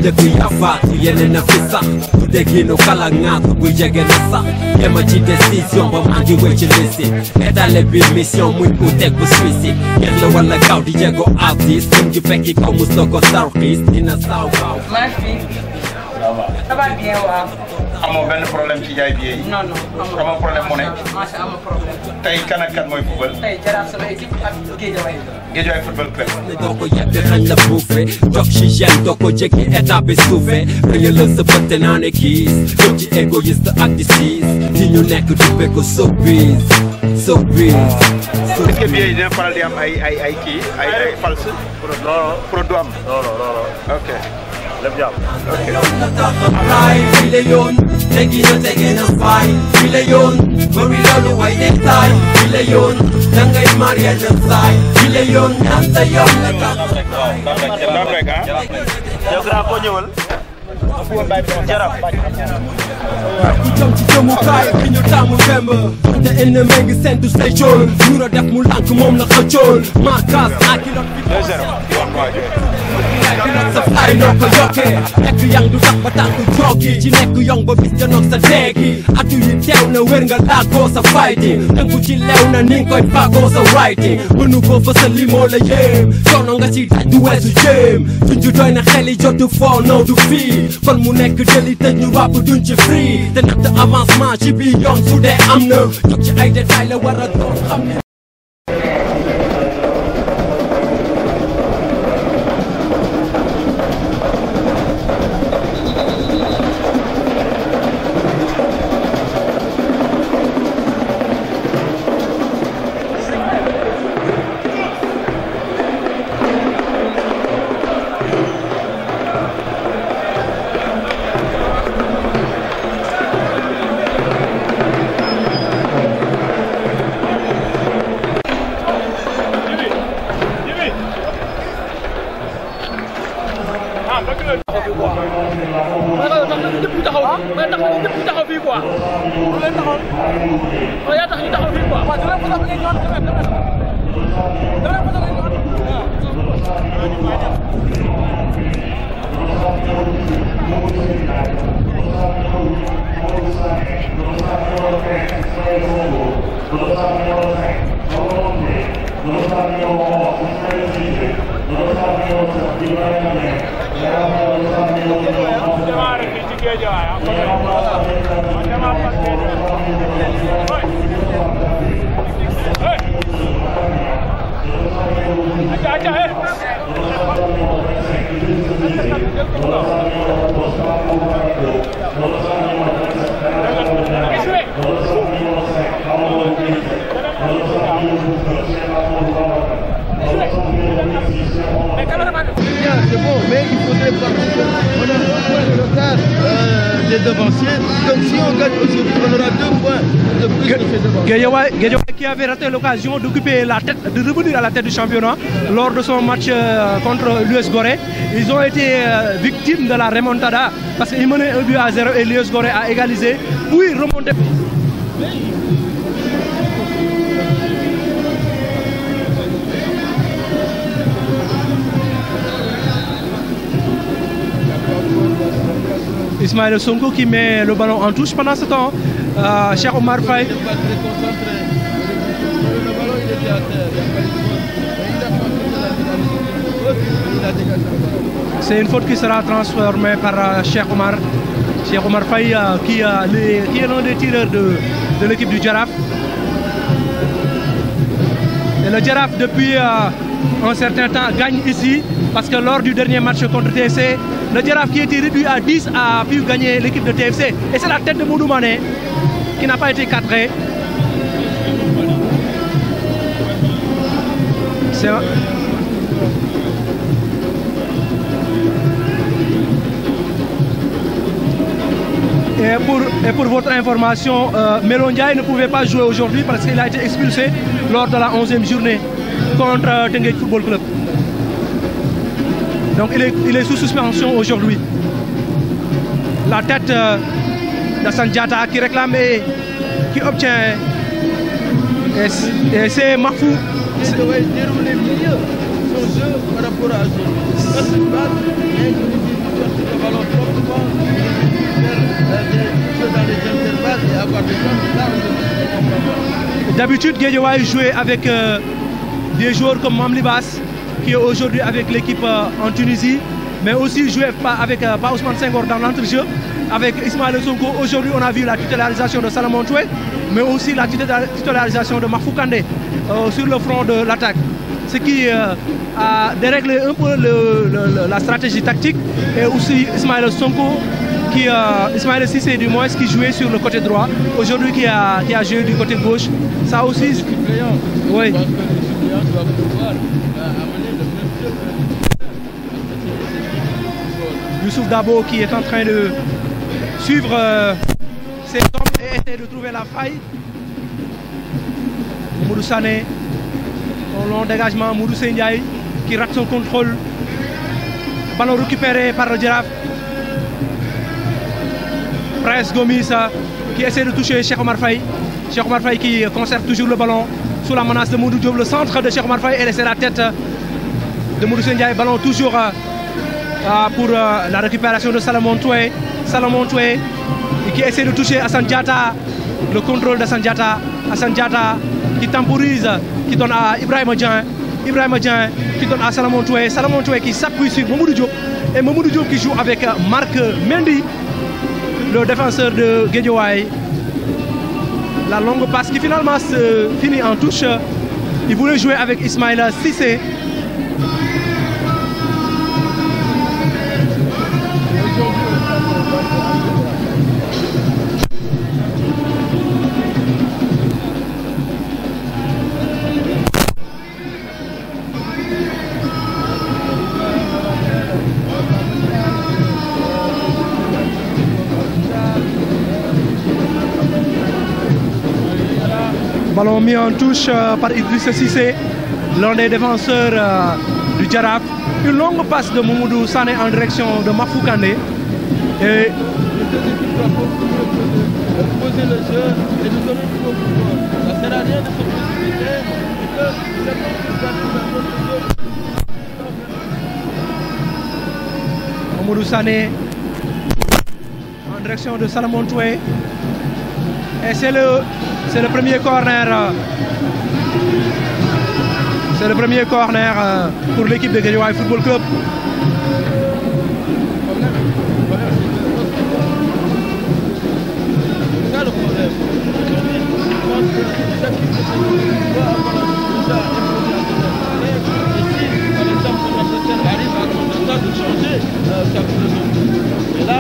dëkk yaa faatu yeneen a fi sax du dégginu kala ŋaatu buy jege na sax yema ci décision ba maa ngi wéy ci lisi étale bi mission muñ u teg bu suicide yéex la wala gaaw di jego artiste mun ngi fekki kaw mus la ko sarxiis dina saaw gaaw ça va bien waaw. amoo benn problème ci jaay billet yi. non non amoo problème mu ne. macha allah amoo problème. tey kan ak kan mooy football. tey Jaraaf sama équipe ak Guédiawaye. Guédiawaye football club. doo ko yebbi xañ la buufe jox ci gène doo ko jéggi état bi suufe rëyalal sa bëtte naa ne kiis jóg ci égoïste ak di siis di ñu nekk duppe ko showbiz showbiz. est-ce que billet yi dina faral di am ay kii ay false. pro du am. non ok. lépp jàpp. ok. fii la yoon tegi na faay fii la yoon bëri loolu way nekk taay fii la yoon dangay marié na saay fii la yoon ñaata yoon la Ndam rek ah. yow grand koo ñëwal. Jaraaf. ku jëm ci jëmukaay bi ñu tàmm femb te ennemi ngi seen du say cool ñu def mu lànk moom la xëccool markas akilot bi 2-0 sa fly noo ko yokkee nekk yang du tax ba tànk jokki ci nekk yong ba bis janoog sa deegi atu yi teew na wér nga laagoo sa fighting tënku ci leew na ni nga koy fagoo sa writing mënu ko fa sa limoo la yéem coono nga ci daj du weesu jéem junju doy na xel yi jotu foo naw du fii kon mu nekk deli tëj ñu ràpp duñ ci free te natt avancement ci biir yoon su dee am na jóg ci ay détails la war a doon xam ne C'est bon, mais il faudrait partir. On a 2 points de retard des devanciers. Donc si on gagne aujourd'hui, on aura 2 points de plus que ces devanciers. Guédiawaye qui avait raté l'occasion d'occuper la tête, de revenir à la tête du championnat lors de son match contre l'US Gorée. Ils ont été victimes de la remontada parce qu'ils menaient 1-0 et l'US Gorée a égalisé, puis remonté. Ismaël Sonko qui met le ballon en touche pendant ce temps. Cheikh Omar Faye. C'est une faute qui sera transformée par Cheikh Omar Faye qui est l'un des tireurs de l'équipe du Jaraaf. Et le Jaraaf depuis un certain temps gagne ici parce que lors du dernier match contre TFC, le Jaraaf qui était réduit à 10 a pu gagner l'équipe de TFC. Et c'est la tête de Modou Mané qui n'a pas été cadrée. Et pour votre information, Melo Ndiaye ne pouvait pas jouer aujourd'hui parce qu'il a été expulsé lors de la 11e journée contre Teungueth Football Club. Donc il est sous suspension aujourd'hui. La tête d'Assane Diatta qui réclame et qui obtient. Et c'est Mafou. Il devait dérouler mieux son jeu par rapport à aujourd'hui. ballon proprement, faire des choses dans les intervalles et avoir des temps. Là, d'habitude, Guédiawaye jouait avec des joueurs comme Mamli Bass, qui est aujourd'hui avec l'équipe en Tunisie, mais aussi jouait pas avec pas Ousmane Senghor dans l'entrejeu, avec Ismaël Sonko. Aujourd'hui, on a vu la titularisation de Salamon Toué, mais aussi la titularisation de Mahfou Kandé sur le front de l'attaque. Ce qui a déréglé un peu la stratégie tactique, et aussi Ismaël Sonko, Ismaël Cissé du moins, qui jouait sur le côté droit, aujourd'hui qui a joué du côté gauche. Ça aussi, oui. Youssouf Dabo qui est en train de suivre ses hommes et essayer de trouver la faille. Moudou Sané, au long dégagement, Moudou Ndiaye qui rate son contrôle. Ballon récupéré par le Giraffe. Prince Gomis qui essaie de toucher Cheikh Omar Faye. Cheikh Omar Faye qui conserve toujours le ballon sous la menace de Moudou Diop. Le centre de Cheikh Omar Faye et laisser la tête de Moudou Ndiaye. Ballon toujours pour la récupération de Salamon Toué. Salamon Toué qui essaie de toucher Hassan Diatta. Le contrôle d'Hassan Diatta. Hassan Diatta qui temporise, qui donne à Ibrahima Dieng. Ibrahima Dieng qui donne à Salamon Toué. Salamon Toué qui s'appuie sur Mamoudou Diop. Et Mamoudou Diop qui joue avec Marc Mendy, le défenseur de Guédiawaye. La longue passe qui finalement se finit en touche. Il voulait jouer avec Ismaïla Cissé. Ballon mis en touche par Idrissa Cissé, l'un des défenseurs du Giraffe. Une longue passe de Mamoudou Sané en direction de Mahfou Kandé. Et poser le jeu et nous donner du pouvoir. Ça sert à rien de se précipiter. Mamoudou Sané en direction de Salamon Toué. Et c'est le premier corner. C'est le premier corner pour l'équipe de Guédiawaye Football Club. C'est ça le problème. Aujourd'hui, je pense que chaque équipe doit avoir et si, par exemple, Manchester arrive à prendre le temps de changer sa philosophie. Et là,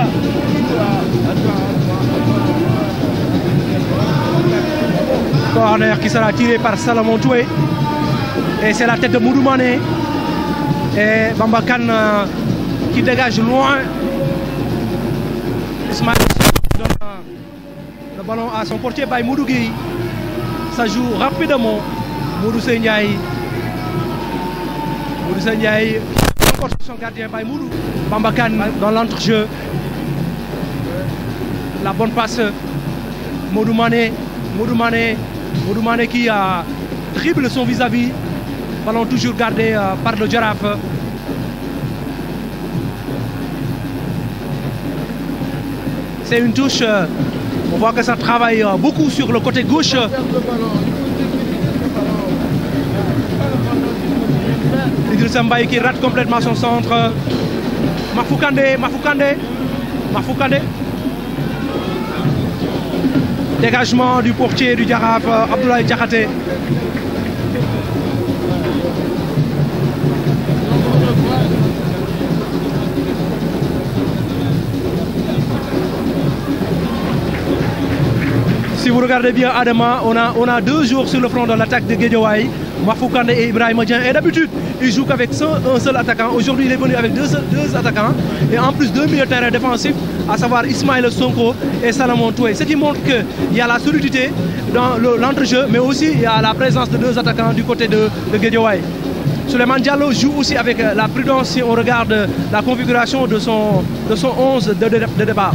corner qui sera tiré par Salamon Toué. Et c'est la tête de Moudou Mané. Et Bambakan qui dégage loin. Ismaël donne le ballon à son portier by Moudou Gueye. Ça joue rapidement. Moudou Ndiaye. Moudou Ndiaye encore son gardien by Moudou. Bambakan dans l'entrejeu. La bonne passe. Moudou Mané. Moudou Mané qui dribble son vis-à-vis. Ballon toujours gardé par le Giraffe. C'est une touche. On voit que ça travaille beaucoup sur le côté gauche. Idrissa Mbaye qui rate complètement son centre. Mahfou Kandé. Dégagement du portier du Giraffe, Abdoulaye Diakhaté. Si vous regardez bien Adama, on a deux jours sur le front de l'attaque de Guédiawaye, Mahfou Kandé et Ibrahima Dieng. Et d'habitude, il joue qu'avec un seul attaquant. Aujourd'hui, il est venu avec deux attaquants. Et en plus, deux milieux de terrain défensifs, à savoir Ismaël Sonko et Salamon Toué. Ce qui montre qu'il y a la solidité dans l'entrejeu, mais aussi il y a la présence de deux attaquants du côté de Guédiawaye. Souleymane Diallo joue aussi avec la prudence si on regarde la configuration de son 11 de départ.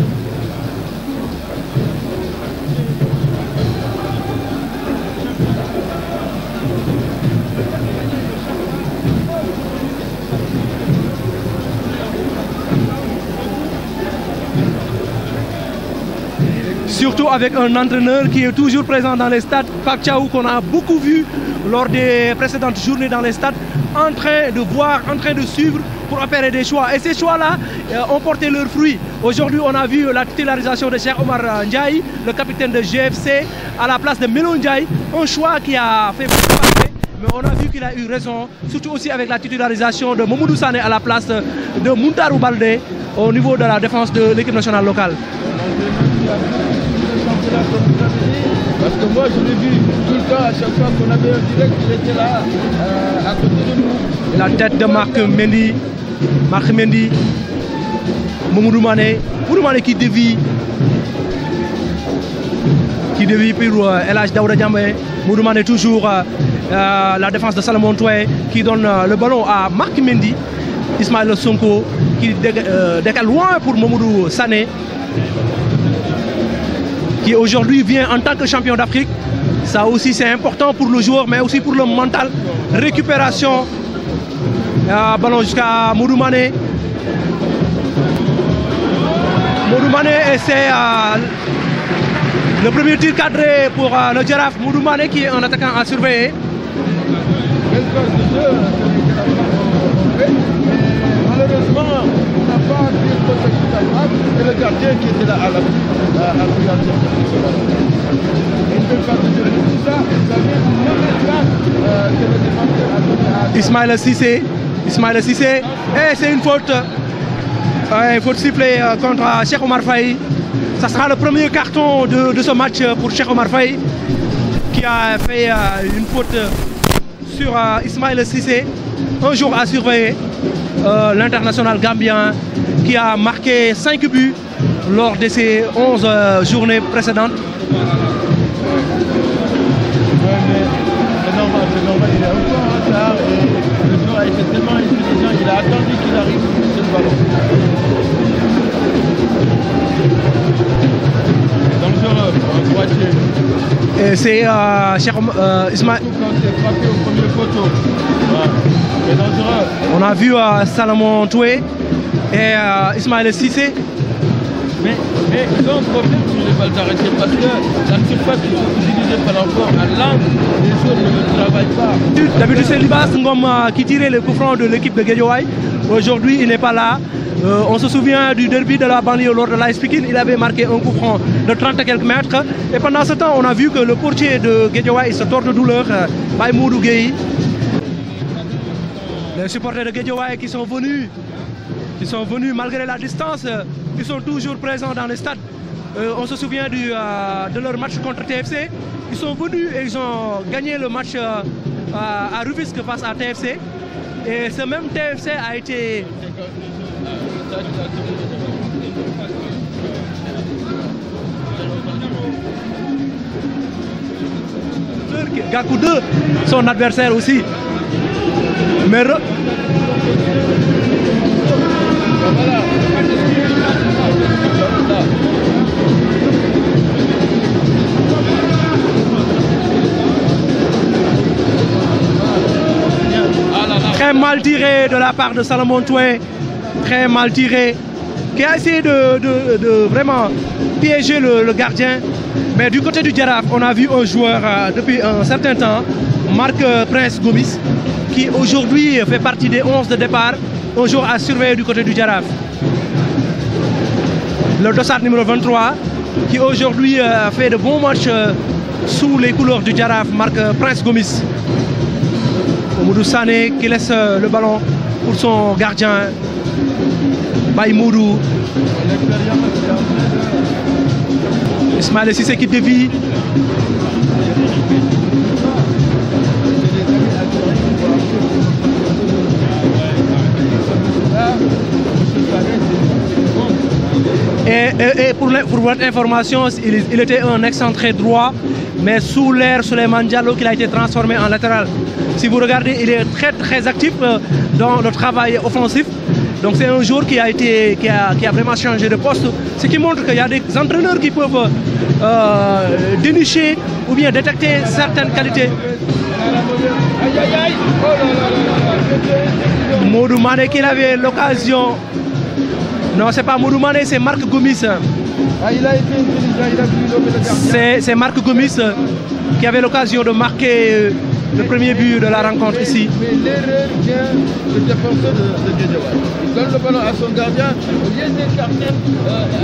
Surtout avec un entraîneur qui est toujours présent dans les stades, Pape Thiaw, qu'on a beaucoup vu lors des précédentes journées dans les stades, en train de voir, en train de suivre pour opérer des choix. Et ces choix-là ont porté leurs fruits. Aujourd'hui, on a vu la titularisation de Cheikh Omar Ndiaye, le capitaine de GFC, à la place de Melo Ndiaye, un choix qui a fait beaucoup parler. Mais on a vu qu'il a eu raison, surtout aussi avec la titularisation de Mamadou Sané à la place de Muntarou Baldé au niveau de la défense de l'équipe nationale locale. Parce que moi je l'ai vu tout le temps, à chaque fois qu'on avait un direct, il était là, à côté de nous. Et la tête de Marc Mendy, Mamadou Mané qui dévie pour El Hadj Daouda Diamé. Mamadou Mané toujours la défense de Salomon Touré qui donne le ballon à Marc Mendy. Ismaël Sonko qui décale loin pour Mamadou Sané, qui aujourd'hui vient en tant que champion d'Afrique. Ça aussi c'est important pour le joueur, mais aussi pour le mental. Récupération, ballon jusqu'à Mamadou Mané. Mamadou Mané, et c'est le premier tir cadré pour le Jaraaf. Mamadou Mané qui est un attaquant à surveiller. Malheureusement, on n'a pas pu protéger la frappe et le gardien qui était là à la il ne peut pas te dire tout ça, ça vient d'une mauvaise passe que le défenseur a donné à Ismaïla Cissé, et c'est une faute. Il faut siffler contre Cheikh Omar Faye. Ça sera le premier carton de ce match pour Cheikh Omar Faye, qui a fait une faute sur Ismaïla Cissé. Un jour à surveiller, l'international gambien qui a marqué 5 buts lors de ces 11 journées précédentes. C'est normal, il est encore en retard et le joueur a été tellement intelligent, il a attendu qu'il arrive sur le ballon. Dangereux, un droitier. Et c'est Ismaël. Quand c'est frappé au premier poteau. C'est dangereux. On a vu Salomon Touré et Ismaël Cissé. Mais ils ont un problème sur les balles d'arrêté parce que la surface qu'ils sont utilisés par l'enfant à l'angle, les choses ne travaillent pas. D'habitude c'est Libas Ngom qui tirait le coup franc de l'équipe de Guédiawaye. Aujourd'hui il n'est pas là. On se souvient du derby de la banlieue lors de l'AS Pikine, il avait marqué un coup franc de 30 et quelques mètres. Et pendant ce temps on a vu que le portier de Guédiawaye se tord de douleur, Baye Modou Gueye. Les supporters de Guédiawaye qui sont venus malgré la distance, ils sont toujours présents dans les stades. On se souvient de leur match contre TFC. Ils sont venus et ils ont gagné le match à Rufisque face à TFC. Et ce même TFC a été... Gakou 2, son adversaire aussi. Mais très mal tiré de la part de Salomon Touré, très mal tiré, qui a essayé de vraiment piéger le gardien. Mais du côté du Jaraaf, on a vu un joueur depuis un certain temps, Marc Prince Gomis, qui aujourd'hui fait partie des 11 de départ, un jour à surveiller du côté du Jaraaf. Le dossard numéro 23, qui aujourd'hui fait de bons matchs sous les couleurs du Jaraaf, Marc Prince Gomis. Mamadou Sané qui laisse le ballon pour son gardien, Baye Modou. Ismaël Cissé qui dévie. Et pour votre information, il était un excentré droit, mais sous l'ère Souleymane Diallo qu'il a été transformé en latéral. Si vous regardez, il est très actif dans le travail offensif. Donc c'est un joueur qui a vraiment changé de poste, ce qui montre qu'il y a des entraîneurs qui peuvent dénicher ou bien détecter certaines qualités. Modou Mané qui avait l'occasion. Non, c'est pas Modou Mané, c'est Marc Gomis Ah, il a été intelligent, il a vu le gardien. C'est Marc Gomis qui avait l'occasion de marquer le premier but de la rencontre ici. Mais l'erreur vient du défenseur de Guédiawaye. Il donne le ballon à son gardien, au lieu d'écarter,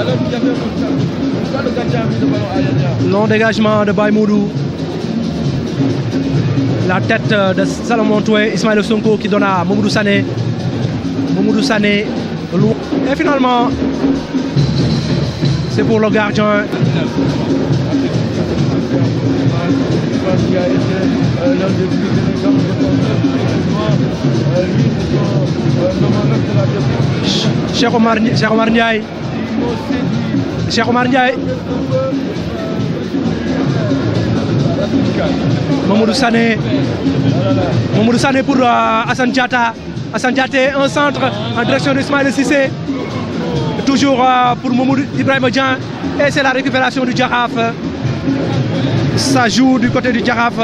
alors qu'il y avait un contact. Pourquoi le gardien a mis le ballon à Yaya? Long dégagement de Baïmoudou. La tête de Salomon Toué, Ismaël Sonko qui donne à Mamoudou Sané. Mamoudou Sané. Et finalement, c'est pour le gardien. Qui a été l'un des plus élégants de Cheikh Omar Ndiaye. Cheikh Omar Ndiaye. Mamoudou Sané. Mamoudou Sané pour Hassan Diatta. Hassan Diatta, un centre en direction d'Ismaël Cissé. Toujours pour Mamoudou Ibrahima Dian. Et c'est la récupération du Djaraf. Ça joue du côté du Djaraf.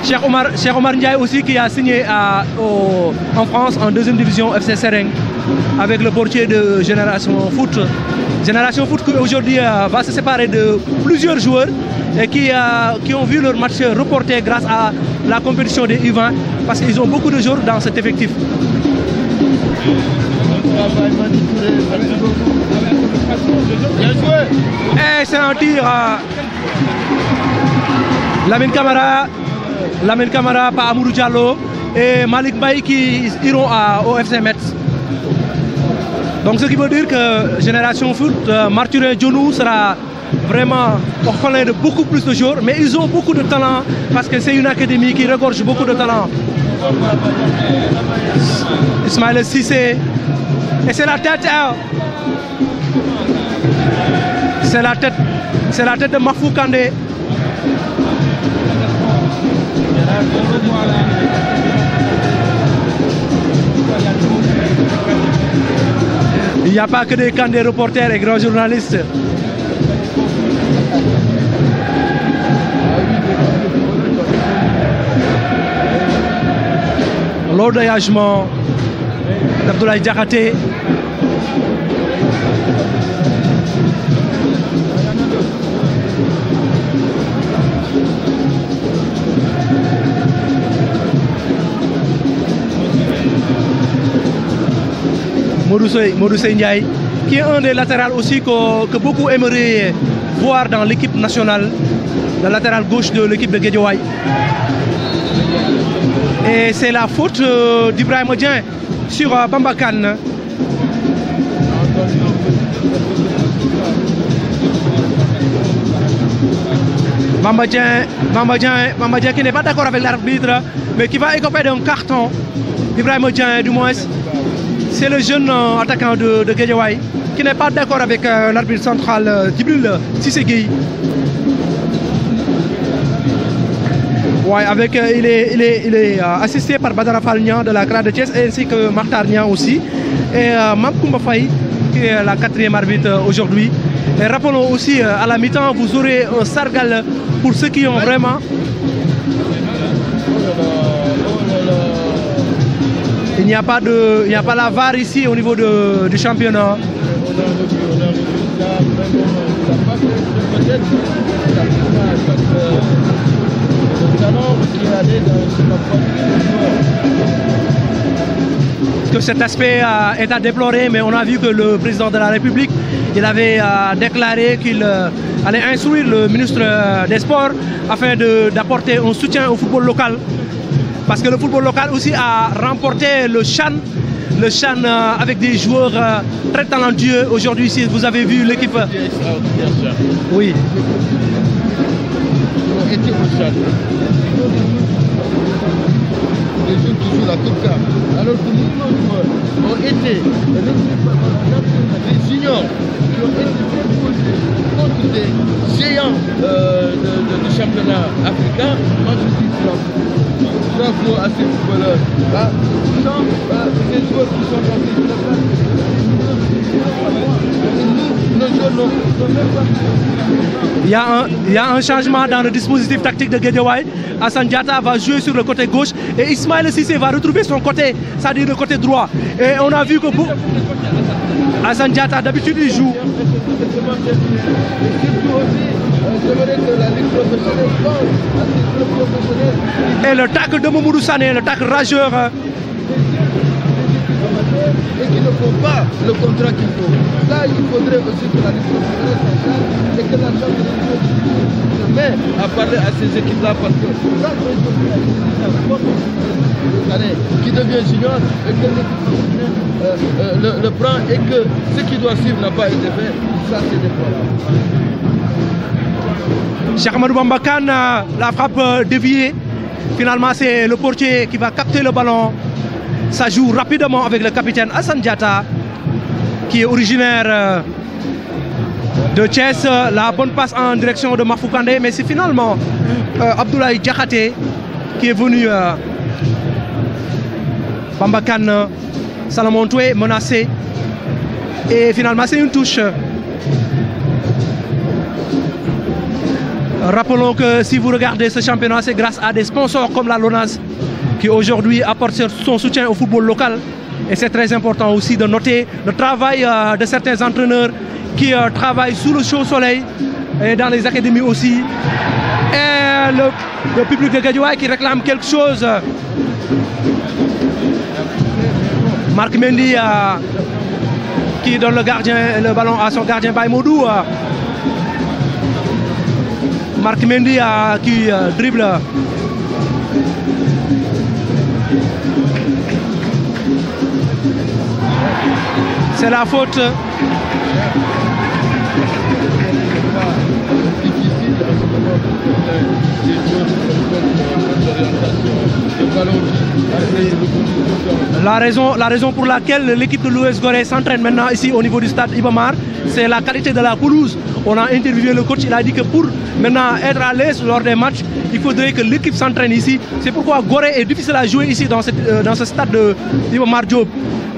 Cheikh Omar Ndiaye aussi qui a signé en France en deuxième division FC Sereng avec le portier de Génération Foot. Génération Foot qui aujourd'hui va se séparer de plusieurs joueurs et qui ont vu leur match reporté grâce à la compétition des U20 parce qu'ils ont beaucoup de joueurs dans cet effectif. Bien joué. Et c'est un tir. Lamine Camara par Amoudou Diallo et Malik Baye qui iront au FC Metz. Donc ce qui veut dire que Génération Foot, Marturin Dionou sera vraiment orphelin de beaucoup plus de joueurs, mais ils ont beaucoup de talent parce que c'est une académie qui regorge beaucoup de talent. Ismaël Cissé. Et c'est la tête. C'est la tête de Mafou Kandé. Il n'y a pas que des Kandé reporters et grands journalistes. L'ordonnagement d'Abdoulaye Diakhaté. Modou Sey Ndiaye, qui est un des latérales aussi que beaucoup aimeraient voir dans l'équipe nationale, le latéral gauche de l'équipe de Guédiawaye. Et c'est la faute d'Ibrahima Dian sur Bamba Kane. Bamba Dian qui n'est pas d'accord avec l'arbitre, mais qui va écoper d'un carton. Ibrahima Dian, du moins, c'est le jeune attaquant de Guédiawaye qui n'est pas d'accord avec l'arbitre central Djibril Cissé Gueye. Ouais, avec, il est assisté par Badara Fall Niang de la Grade de Thiès ainsi que Martar Niang aussi. Et Mam Koumba Faye qui est la 4e arbitre aujourd'hui. Et rappelons aussi à la mi-temps, vous aurez un sargal pour ceux qui ont vraiment. Il n'y a pas la VAR ici au niveau du championnat. Que cet aspect est à déplorer, mais on a vu que le président de la République, il avait déclaré qu'il allait instruire le ministre des Sports afin d'apporter un soutien au football local. Parce que le football local aussi a remporté le CHAN avec des joueurs très talentueux. Aujourd'hui, si vous avez vu l'équipe. Oui. Les jeunes qui jouent la Coupe. Alors que nos joueurs ont été des juniors qui ont été déposés contre des géants du championnat africain. Moi je dis bravo à ces footballeurs. Sans ces joueurs qui sont dans ces clubs-là, nos joueurs Il y a un changement dans le dispositif tactique de Guédiawaye. Hassan Diatta va jouer sur le côté gauche et Ismaïla Cissé va retrouver son côté, c'est-à-dire le côté droit. Et on a vu que Hassan Diatta, d'habitude, il joue. Et le tacle de Mamadou Sané, le tacle rageur. Et qui ne font pas le contrat qu'il faut. Là, il faudrait aussi que la Ligue professionnelle s'en charge et que la Chambre se met à parler à ces équipes-là parce que qui devient junior et que l'équipe le prend et que ce qui doit suivre n'a pas été fait, ça c'est des problèmes. Cheikh Amadou Bamba Kane, la frappe déviée. Finalement, c'est le portier qui va capter le ballon. Ça joue rapidement avec le capitaine Hassan Diatta, qui est originaire de Thiès. La bonne passe en direction de Mafou Kandé, mais c'est finalement Abdoulaye Diakhaté qui est venu. Bamba Kane, Salomon Toué menacé. Et finalement, c'est une touche. Rappelons que si vous regardez ce championnat, c'est grâce à des sponsors comme la LONASE qui aujourd'hui apporte son soutien au football local. Et c'est très important aussi de noter le travail de certains entraîneurs qui travaillent sous le chaud soleil et dans les académies aussi. Et le public de Guédiawaye qui réclame quelque chose. Marc Mendy qui donne le ballon à son gardien Baïmodou. Marc Mendy qui dribble. C'est la faute. La raison pour laquelle l'équipe de l'US Gorée s'entraîne maintenant ici au niveau du stade Iba Mar, c'est la qualité de la pelouse. On a interviewé le coach, il a dit que pour maintenant être à l'aise lors des matchs, il faudrait que l'équipe s'entraîne ici. C'est pourquoi Gorée est difficile à jouer ici dans ce stade de Iba Mar Diop.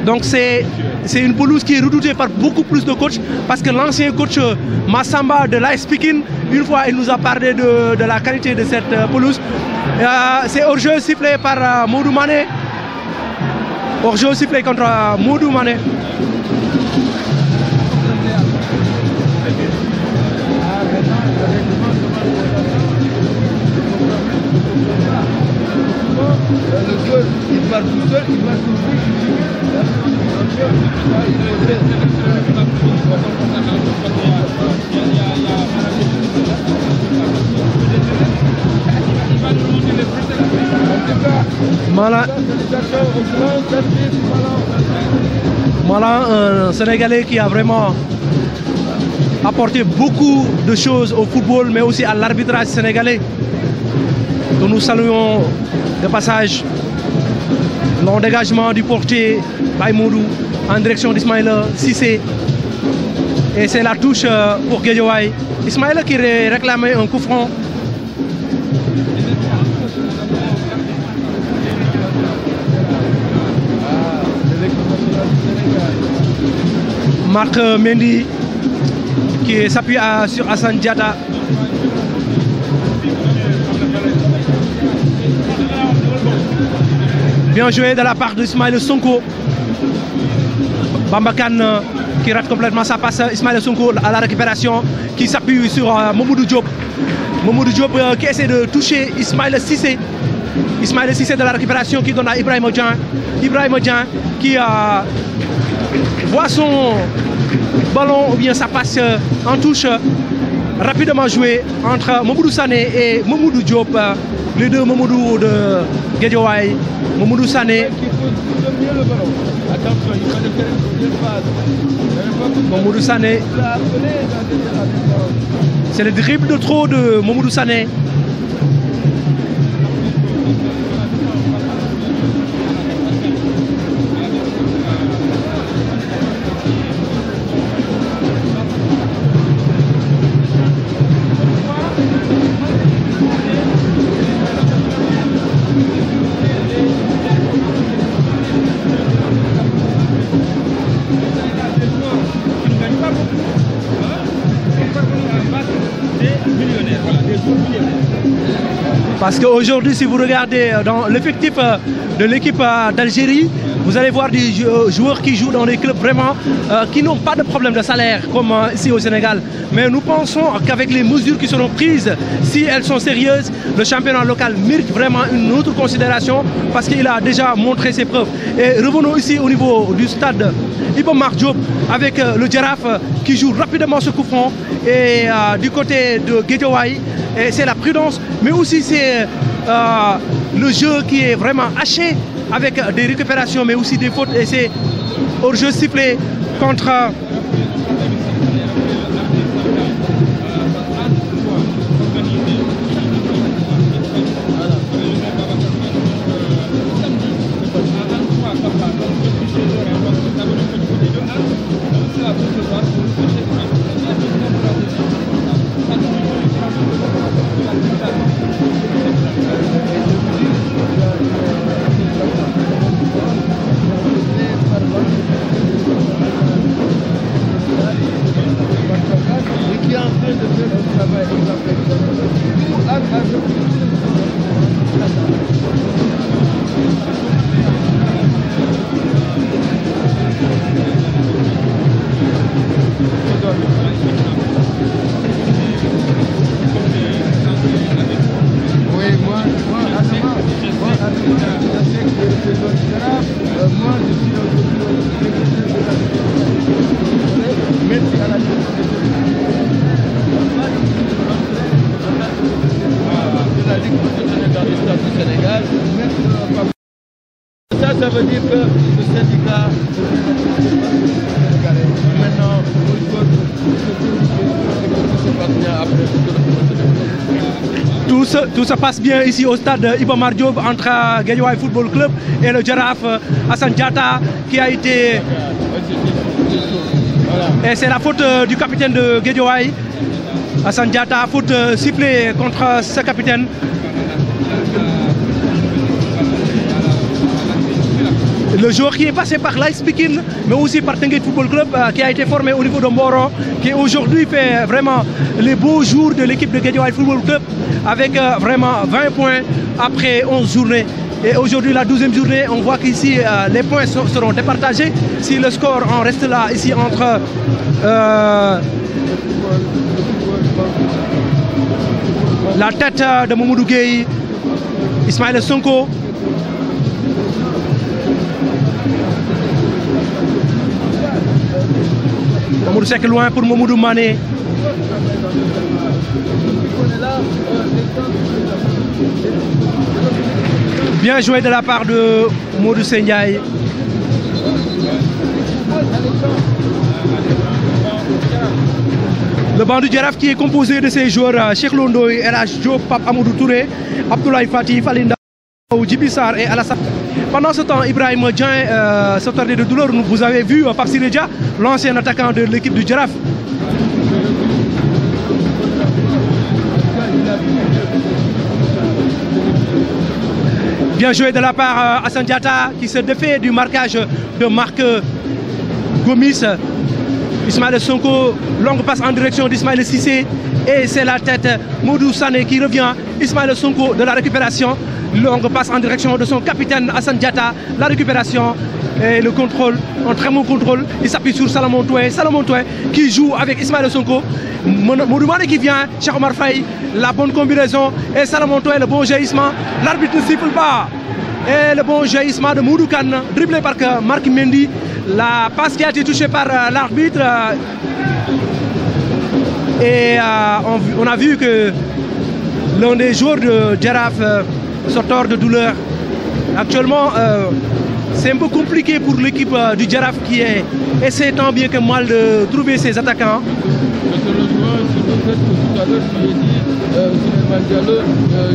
Donc c'est une pelouse qui est redoutée par beaucoup plus de coachs parce que l'ancien coach Massamba de l'AS Pikine, une fois il nous a parlé de la qualité de cette pelouse. C'est hors-jeu sifflé par Modou Mané. Hors-jeu sifflé contre Modou Mané. Le joueur, il part tout seul, il part tout seul. Malan, un Sénégalais qui a vraiment apporté beaucoup de choses au football, mais aussi à l'arbitrage sénégalais. Donc nous saluons de passage le dégagement du portier Baïmodou en direction d'Ismaïla Cissé. Et c'est la touche pour Guédiawaye. Ismaïla qui réclamait un coup franc. Marc Mendy qui s'appuie sur Hassan Diatta. Bien joué de la part d'Ismaïla Sonko. Bamba Kane qui rate complètement sa passe. Ismaïla Sonko à la récupération qui s'appuie sur Mamadou Diop. Mamadou Diop qui essaie de toucher Ismaïla Cissé. Ismaïla Cissé de la récupération qui donne à Ibrahima Dian. Ibrahima Dian qui voit son ballon ou bien sa passe en touche rapidement joué entre Mamadou Sané et Mamadou Diop. Les deux Mamadou de Guédiawaye. Mamadou Sané. Mamadou Sané. C'est le dribble de trop de Mamadou Sané. des millionnaires, voilà, des joueurs millionnaires. Parce qu'aujourd'hui, si vous regardez dans l'effectif de l'équipe d'Algérie, vous allez voir des joueurs qui jouent dans des clubs vraiment qui n'ont pas de problème de salaire comme ici au Sénégal. Mais nous pensons qu'avec les mesures qui seront prises, si elles sont sérieuses, le championnat local mérite vraiment une autre considération parce qu'il a déjà montré ses preuves. Et revenons ici au niveau du stade Iba Mar Diop avec le Jaraaf qui joue rapidement ce coup franc et du côté de Guédiawaye, c'est la prudence, mais aussi c'est le jeu qui est vraiment haché avec des récupérations mais aussi des fautes et c'est hors-jeu sifflé contre ça veut dire que le syndicat maintenant tout se passe bien ici au stade Iba Mar Diop entre Guédiawaye Football Club et le Jaraaf Assane Diatta qui a été... Et c'est la faute du capitaine de Guédiawaye, Assane Diatta, faute sifflée contre ce capitaine. Le joueur qui est passé par l'Ice Pikine, mais aussi par Teungueth Football Club, qui a été formé au niveau de Mboro, qui aujourd'hui fait vraiment les beaux jours de l'équipe de Guédiawaye Football Club, avec vraiment 20 points après 11 journées. Et aujourd'hui, la 12e journée, on voit qu'ici, les points seront départagés. Si le score en reste là, ici, entre la tête de Mamadou Gueye, Ismaïla Sonko, Mamadou Seck loin pour Mamadou Mané. Bien joué de la part de Modou Sendiaye. Le banc du Jaraaf qui est composé de ces joueurs Cheikh Londoy, El Hadj Diop, Pape Amadou Touré, Abdoulaye Fati, Falinda, Djibi Sarr et Alassane. Pendant ce temps, Ibrahim Dieng se tordait de douleur. Vous avez vu Pape Siré Dia, l'ancien attaquant de l'équipe du Jaraaf. Bien joué de la part Assane Diatta qui se défait du marquage de Marc Gomis. Ismaïla Sonko, longue passe en direction d'Ismaïla Cissé et c'est la tête Modou Sané qui revient. Ismaïla Sonko de la récupération, longue passe en direction de son capitaine Assane Diatta. La récupération et le contrôle, un très bon contrôle. Il s'appuie sur Salomon Touré qui joue avec Ismaïla Sonko. Modou Mané qui vient, Cheikh Omar Faye, la bonne combinaison et Salomon Touré, le bon jaillissement. L'arbitre ne siffle pas. Et le bon jaillissement de Modou Kane, dribblé par Marc Mendy. La passe qui a été touchée par l'arbitre. Et on a vu que l'un des joueurs de Jaraaf se tord de douleur. Actuellement, c'est un peu compliqué pour l'équipe du Jaraaf qui essaie tant bien que mal de trouver ses attaquants. Je te rejoins sur le fait que tout à l'heure tu as dit Souleymane Diallo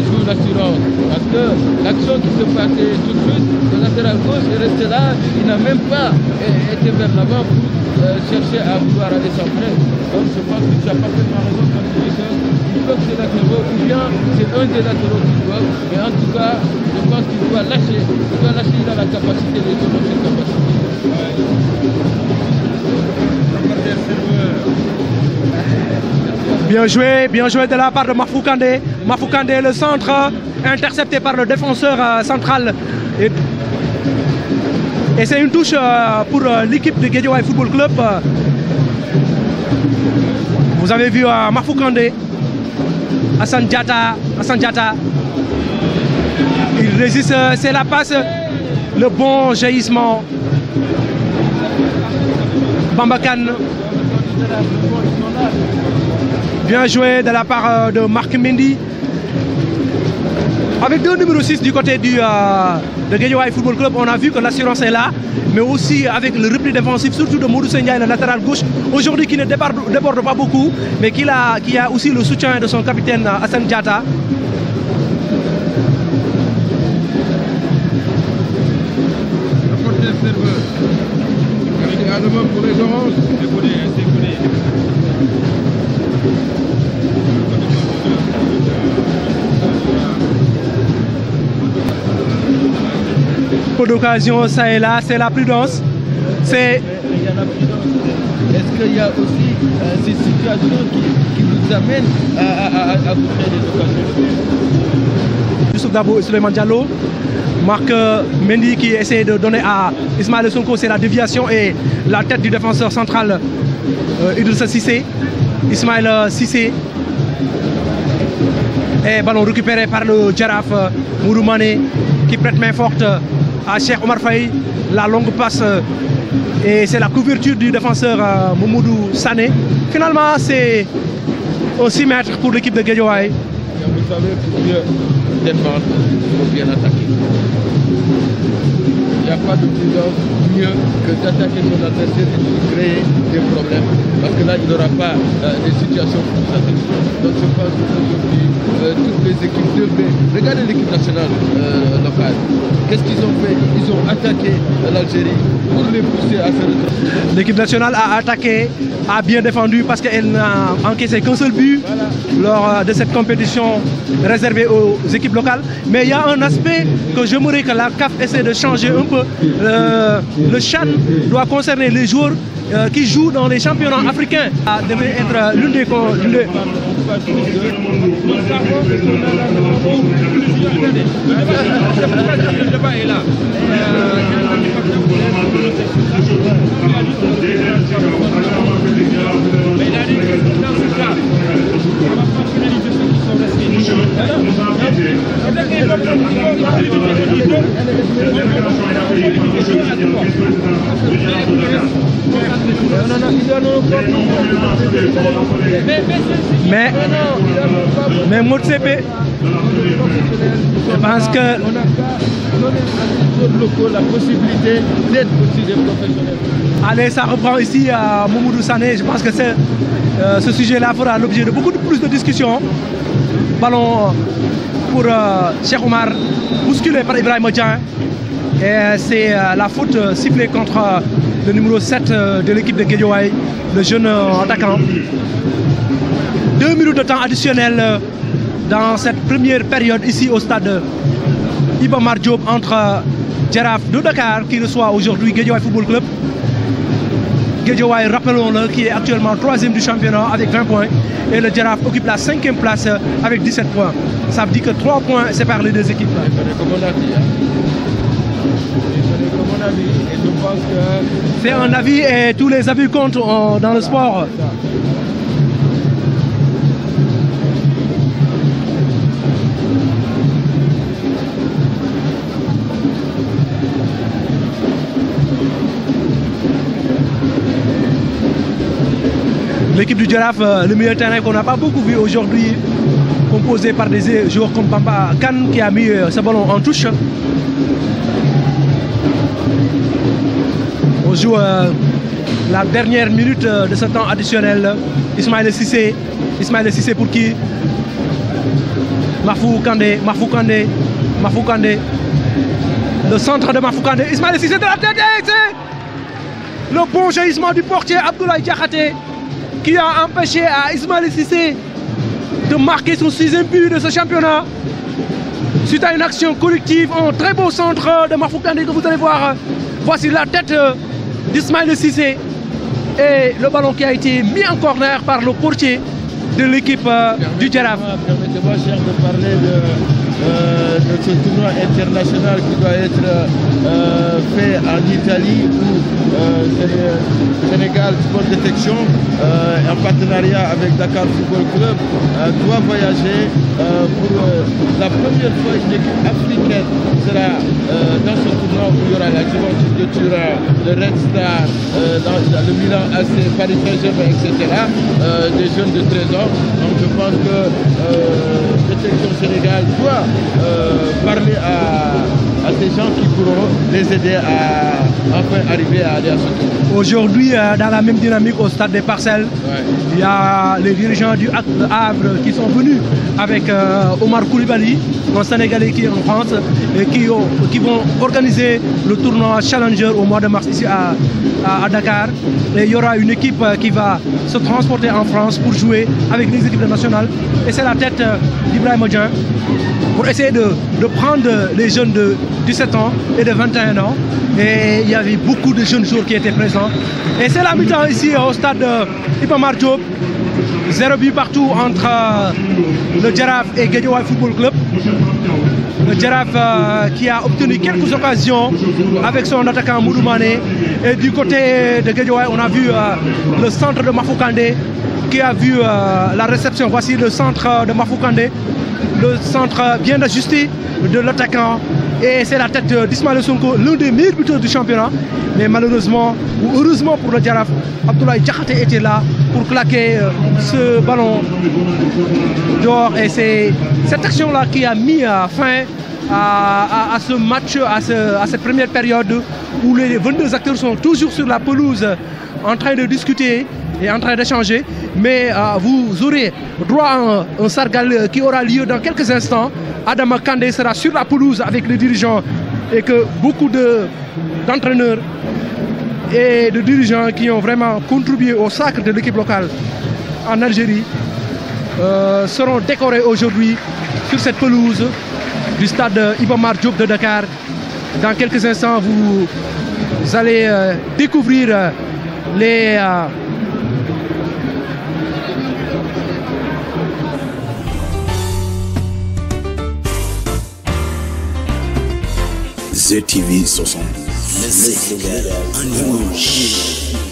joue l'assurance. Parce que l'action qui se passait tout de suite, le latéral gauche est resté là, il n'a même pas été vers l'avant pour chercher à vouloir aller centrer. Donc je pense que tu as parfaitement raison quand tu dis qu'il faut que ces latéraux, ou bien c'est un des latéraux qui doit, mais en tout cas, je pense qu'il doit lâcher, il a la capacité de démontrer cette capacité. Bien joué de la part de Mafou Kandé. Mafou Kandé, le centre, intercepté par le défenseur central. Et c'est une touche pour l'équipe de Guédiawaye Football Club. Vous avez vu Mafou Kandé, Hassan Diatta. Il résiste, c'est la passe, le bon jaillissement. Bambakan. Bien joué de la part de Marc Mendy. Avec deux numéros 6 du côté de Guédiawaye Football Club, on a vu que l'assurance est là, mais aussi avec le repli défensif, surtout de Modou Sendiaye, le latéral gauche, aujourd'hui qui ne déborde pas beaucoup, mais qui a aussi le soutien de son capitaine Hassan Diatta. Apporter le serveur. Également pour les oranges. Peu d'occasion, ça et là, c'est la prudence. C'est... Est-ce qu'il y a aussi ces situations qui vous amènent à vous créer des occasions? Youssouf Dabo et Souleymane Diallo. Marc Mendy qui essaie de donner à Ismaël Sonko, c'est la déviation et la tête du défenseur central Idrissa Cissé. Ismaël Cissé. Et ballon récupéré par le Djaraf Mourou Mané qui prête main forte à Cheikh Omar Faye. La longue passe et c'est la couverture du défenseur Mamadou Sané. Finalement, c'est au 6 mètres pour l'équipe de Guédiawaye. Vous savez, pour mieux défendre, il faut bien attaquer. Il n'y a pas de prudence mieux que d'attaquer son adversaire et de créer des problèmes. Parce que là, il n'aura pas des situations comme ça. Donc je pense qu'aujourd'hui, toutes les équipes devraient... Regardez l'équipe nationale locale. Qu'est-ce qu'ils ont fait? Ils ont attaqué l'Algérie pour les pousser à faire le... L'équipe nationale a attaqué, a bien défendu parce qu'elle n'a encaissé qu'un seul but lors de cette compétition réservée aux équipes locales. Mais il y a un aspect que j'aimerais que la CAF essaie de changer un peu. Le CHAN doit concerner les joueurs qui jouent dans les championnats africains. Ça devrait être l'une des... Le débat est là. Mais il a dit que dans ce cas, on va pas finaliser ceux qui sont restés. Mais Motsepe, je pense que la possibilité d'être aussi des professionnels. Allez, ça reprend ici à Mamadou Sané. Je pense que ce sujet-là fera l'objet de beaucoup plus de discussions. Ballon pour Cheikh Omar, bousculé par Ibrahima Dieng. Et c'est la faute sifflée contre le numéro 7 de l'équipe de Guédiawaye, le jeune attaquant. 2 minutes de temps additionnel dans cette première période ici au stade Iba Mar Diop entre Djaraf de Dakar qui reçoit aujourd'hui Guédiawaye Football Club. Guédiawaye, rappelons-le, qui est actuellement 3e du championnat avec 20 points. Et le Djaraf occupe la 5e place avec 17 points. Ça veut dire que 3 points séparent les deux équipes. C'est un avis et tous les avis comptent dans le sport. L'équipe du Djaraf, le milieu de terrain qu'on n'a pas beaucoup vu aujourd'hui, composé par des joueurs comme Bamba Kane qui a mis ce ballon en touche. On joue la dernière minute de ce temps additionnel. Ismaël Cissé pour qui? Mafou Kandé. Le centre de Mafou Kandé. Ismaël Cissé de la tête. C'est le bon jaillissement du portier Abdoulaye Diakhaté qui a empêché à Ismaël Cissé de marquer son 6e but de ce championnat. Suite à une action collective, un très beau centre de Mafou Kandé que vous allez voir. Voici la tête d'Ismaël Cissé et le ballon qui a été mis en corner par le portier de l'équipe du Jaraaf. Permettez-moi, cher, de parler de ce tournoi international qui doit être fait en Italie où Sénégal Sport Détection, en partenariat avec Dakar Football Club, doit voyager pour la première fois. Une équipe africaine sera dans ce tournoi où il y aura la Juventus de Turin, le Red Star, le Milan AC, Paris Saint-Germain, etc. Des jeunes de 13 ans. Donc je pense que Détection Sénégal doit parler à ces gens qui pourront les aider à enfin arriver à aller à ce tour. Aujourd'hui, dans la même dynamique au stade des Parcelles, il y a les dirigeants du Havre qui sont venus avec Omar Koulibaly, un Sénégalais qui est en France, et qui vont organiser le tournoi Challenger au mois de mars ici à Dakar. Et il y aura une équipe qui va se transporter en France pour jouer avec les équipes nationales. Et c'est la tête d'Ibrahim Odien pour essayer de prendre les jeunes de 17 ans et de 21 ans. Et il y avait beaucoup de jeunes joueurs qui étaient présents. Et c'est la mi-temps ici au stade Iba Mar Diop. 0 but partout entre le Jaraaf et Guédiawaye Football Club. Le Jaraaf qui a obtenu quelques occasions avec son attaquant Moudou Mané. Et du côté de Guédiawaye, on a vu le centre de Mafou Kandé qui a vu la réception. Voici le centre de Mafou Kandé. Le centre bien ajusté de l'attaquant. Et c'est la tête d'Ismaël Sonko, l'un des meilleurs buteurs du championnat. Mais malheureusement, ou heureusement pour le Jaraaf, Abdoulaye Diakhaté était là pour claquer ce ballon dehors. Et c'est cette action-là qui a mis fin à ce match, à cette première période où les 22 acteurs sont toujours sur la pelouse en train de discuter et en train d'échanger. Mais vous aurez droit à un sargal qui aura lieu dans quelques instants. Adama Kandé sera sur la pelouse avec les dirigeants et que beaucoup d'entraîneurs et de dirigeants qui ont vraiment contribué au sacre de l'équipe locale en Algérie seront décorés aujourd'hui sur cette pelouse du stade Iba Mar Diop de Dakar. Dans quelques instants, vous allez découvrir les ZTV 72. Le Sénégal en image.